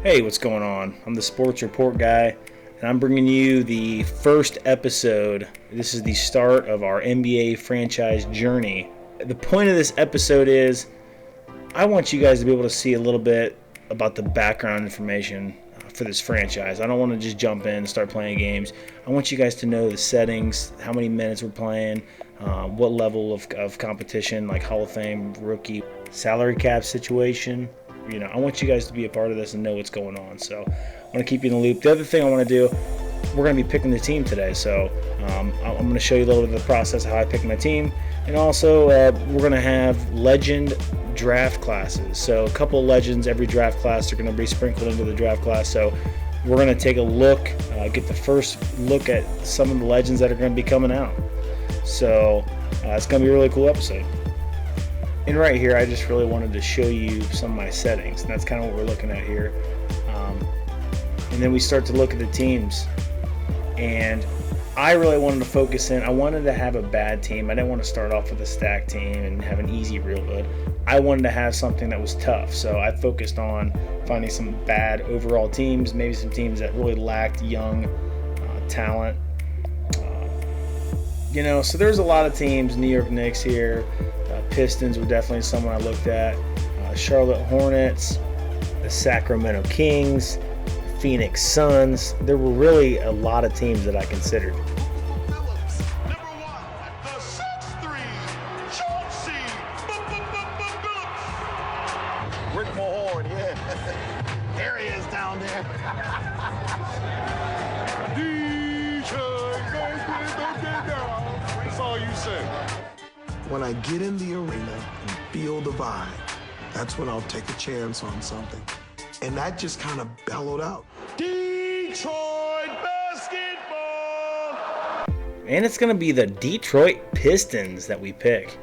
Hey, what's going on? I'm the Sports Report guy, and I'm bringing you the first episode. This is the start of our NBA franchise journey. The point of this episode is I want you guys to be able to see a little bit about the background information for this franchise. I don't want to just jump in and start playing games. I want you guys to know the settings, how many minutes we're playing, what level of competition, like Hall of Fame, rookie, salary cap situation. I want you guys to be a part of this and know what's going on. So I want to keep you in the loop. The other thing I want to do, we're going to be picking the team today. So I'm going to show you a little bit of the process of how I pick my team. And also we're going to have legend draft classes. So a couple of legends every draft class are going to be sprinkled into the draft class. So we're going to take a look, get the first look at some of the legends that are going to be coming out. So it's going to be a really cool episode. And right here, I just really wanted to show you some of my settings. And that's kind of what we're looking at here. And then we start to look at the teams. And I really wanted to focus in. I wanted to have a bad team. I didn't want to start off with a stacked team and have an easy reload. I wanted to have something that was tough. So I focused on finding some bad overall teams, maybe some teams that really lacked young talent. So there's a lot of teams. New York Knicks here. Pistons were definitely someone I looked at. Charlotte Hornets, the Sacramento Kings, Phoenix Suns. There were really a lot of teams that I considered. Rick Mahorn, yeah. There he is down there. That's all you say. When I get in the arena and feel the vibe, that's when I'll take a chance on something. And that just kind of bellowed out. Detroit basketball! And it's going to be the Detroit Pistons that we pick.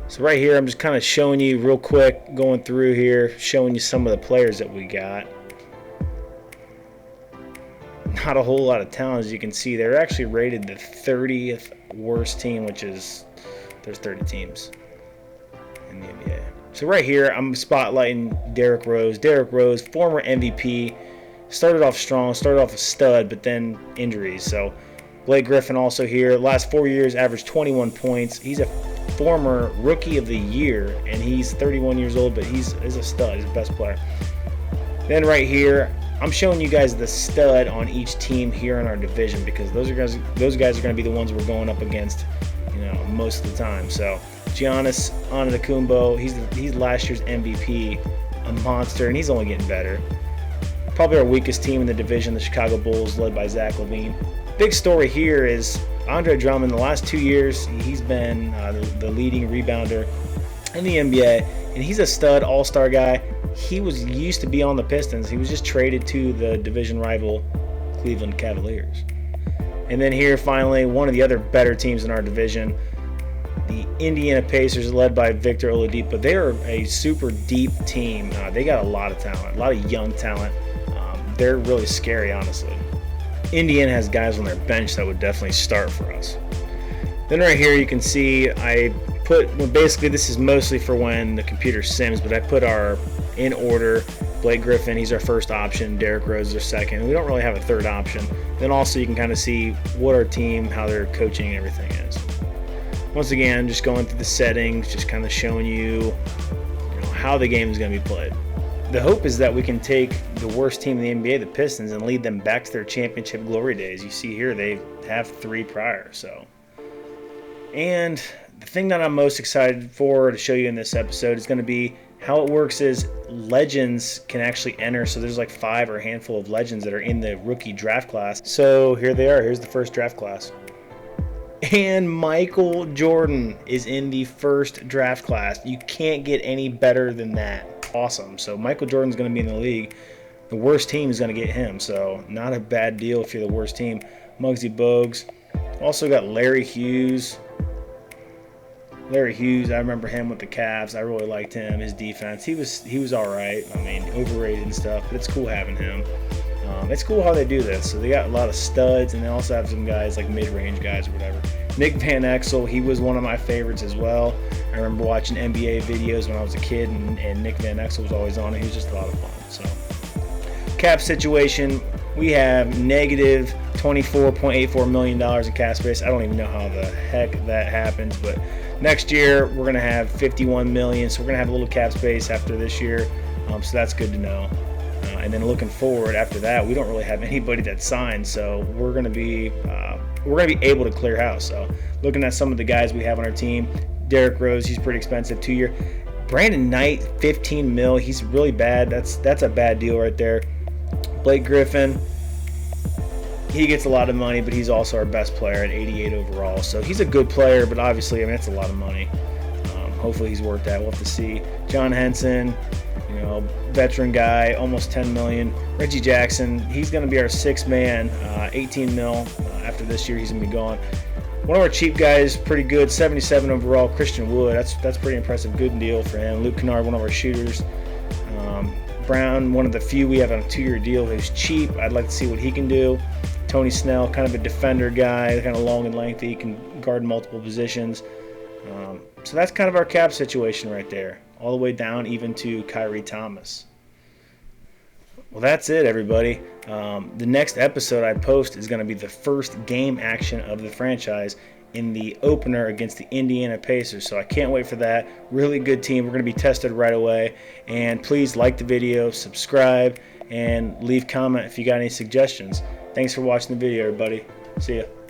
So right here, I'm just kind of showing you real quick, going through here, showing you some of the players that we got. Not a whole lot of talent, as you can see. They're actually rated the 30th worst team, which is, there's 30 teams in the NBA. So right here, I'm spotlighting Derrick Rose. Derrick Rose, former MVP, started off strong, started off a stud, but then injuries. So Blake Griffin also here. Last 4 years, averaged 21 points. He's a former Rookie of the Year, and he's 31 years old, but he's a stud. He's the best player. Then right here, I'm showing you guys the stud on each team here in our division, because those guys are going to be the ones we're going up against, most of the time. So Giannis Antetokounmpo, he's last year's MVP, a monster, and he's only getting better. Probably our weakest team in the division, the Chicago Bulls, led by Zach LaVine. Big story here is Andre Drummond. The last 2 years, he's been the leading rebounder in the NBA, and he's a stud, all-star guy. He used to be on the Pistons. He was just traded to the division rival Cleveland Cavaliers. And then here, finally, one of the other better teams in our division, the Indiana Pacers, led by Victor Oladipo. They are a super deep team. They got a lot of talent, a lot of young talent. They're really scary, honestly. Indiana has guys on their bench that would definitely start for us. Then right here, you can see basically this is mostly for when the computer sims, but I put our in order. Blake Griffin, he's our first option. Derrick Rose is our second. We don't really have a third option. Then also you can kind of see what our team, how their coaching and everything is. Once again, just going through the settings, just kind of showing you, how the game is going to be played. The hope is that we can take the worst team in the NBA, the Pistons, and lead them back to their championship glory days. You see here, they have 3 prior. And the thing that I'm most excited for to show you in this episode is going to be how it works is legends can actually enter. So there's like 5 or a handful of legends that are in the rookie draft class. So here they are. Here's the first draft class. And Michael Jordan is in the first draft class. You can't get any better than that. Awesome. So Michael Jordan's going to be in the league. The worst team is going to get him. So not a bad deal if you're the worst team. Muggsy Bogues. Also got Larry Hughes. I remember him with the Cavs. I really liked him. His defense, he was all right. I mean, overrated and stuff, but it's cool having him. It's cool how they do this. So they got a lot of studs, and they also have some guys like mid-range guys or whatever. Nick Van Exel, he was one of my favorites as well. I remember watching NBA videos when I was a kid, and Nick Van Exel was always on it. He was just a lot of fun. So cap situation, we have negative $24.84 million in cap space. I don't even know how the heck that happens, but next year we're going to have $51 million, so we're going to have a little cap space after this year, so that's good to know. And then looking forward after that, we don't really have anybody that signed, so we're going to be able to clear house. So looking at some of the guys we have on our team, Derrick Rose, he's pretty expensive, 2-year. Brandon Knight, 15 mil, he's really bad. That's a bad deal right there. Blake Griffin, he gets a lot of money, but he's also our best player at 88 overall. So he's a good player, but obviously, I mean, that's a lot of money. Hopefully he's worth that. We'll have to see. John Henson, you know, veteran guy, almost 10 million. Reggie Jackson, he's going to be our sixth man, 18 mil. After this year, he's going to be gone. One of our cheap guys, pretty good, 77 overall. Christian Wood, that's pretty impressive. Good deal for him. Luke Kennard, one of our shooters. Brown, one of the few we have on a 2-year deal who's cheap. I'd like to see what he can do. Tony Snell, kind of a defender guy, kind of long and lengthy. He can guard multiple positions. So that's kind of our cap situation right there, all the way down even to Kyrie Thomas. Well, that's it, everybody. The next episode I post is going to be the first game action of the franchise in the opener against the Indiana Pacers. So I can't wait for that. Really good team. We're going to be tested right away. And please like the video, subscribe, and leave comment if you got any suggestions. Thanks for watching the video, everybody. See ya.